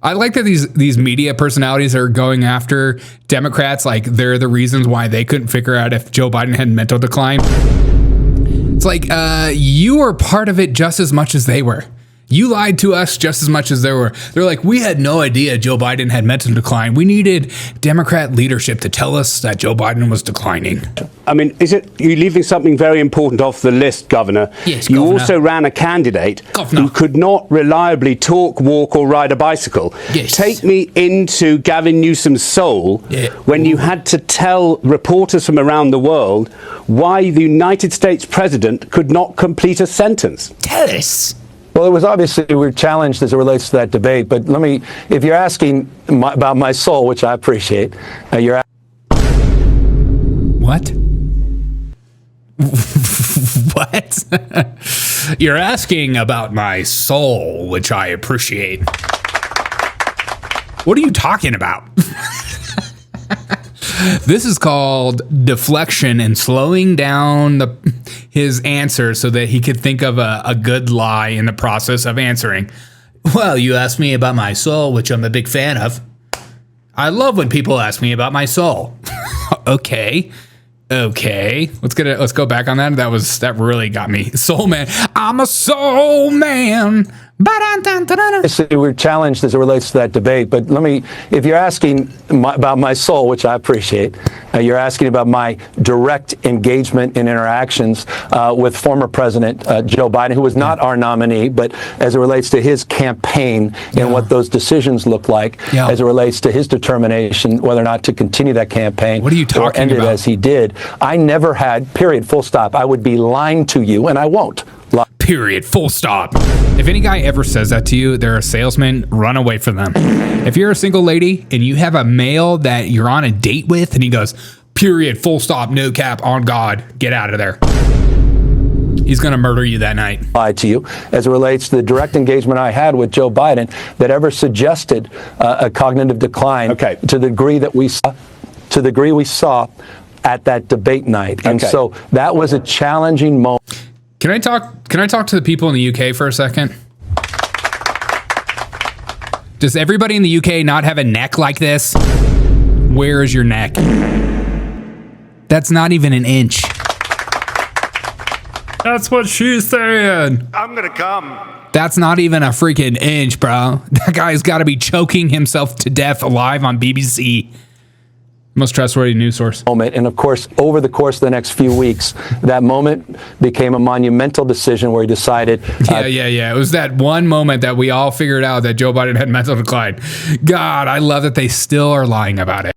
I like that these media personalities are going after Democrats like they're the reasons why they couldn't figure out if Joe Biden had mental decline. It's like, you were part of it just as much as they were. You lied to us just as much as they were. They're like, we had no idea Joe Biden had mental decline. We needed Democrat leadership to tell us that Joe Biden was declining. I mean, you're leaving something very important off the list, Governor? Yes, you Governor. also ran a candidate Governor. who could not reliably talk, walk, or ride a bicycle. Yes. Take me into Gavin Newsom's soul when you had to tell reporters from around the world why the United States president could not complete a sentence. Tell us. Well, it was obviously we were challenged as it relates to that debate. But if you're asking about my soul, which I appreciate, you're what? What? You're asking about my soul, which I appreciate. What are you talking about? This is called deflection and slowing down his answer so that he could think of a good lie in the process of answering. Well, you asked me about my soul, which I'm a big fan of. I love when people ask me about my soul. Okay. Let's go back on that. That really got me. Soul man. I'm a soul man. Obviously, we're challenged as it relates to that debate, but if you're asking about my soul, which I appreciate, you're asking about my direct engagement and interactions with former President Joe Biden, who was not our nominee, but as it relates to his campaign and what those decisions look like, as it relates to his determination whether or not to continue that campaign. What are you talking or end about? it as he did. I never had, period, full stop. I would be lying to you, and I won't. Period. Full stop. If any guy ever says that to you, they're a salesman. Run away from them. If you're a single lady and you have a male that you're on a date with and he goes, period, full stop, no cap, on God, get out of there. He's going to murder you that night. Lie to you as it relates to the direct engagement I had with Joe Biden that ever suggested a cognitive decline to the degree that we saw at that debate night. And so that was a challenging moment. Can I talk to the people in the UK for a second? Does everybody in the UK not have a neck like this? Where is your neck? That's not even an inch. That's what she's saying. I'm gonna come. That's not even a freaking inch, bro. That guy's got to be choking himself to death live on BBC. Most trustworthy news source. And of course, over the course of the next few weeks, that moment became a monumental decision where he decided. It was that one moment that we all figured out that Joe Biden had mental decline. God, I love that they still are lying about it.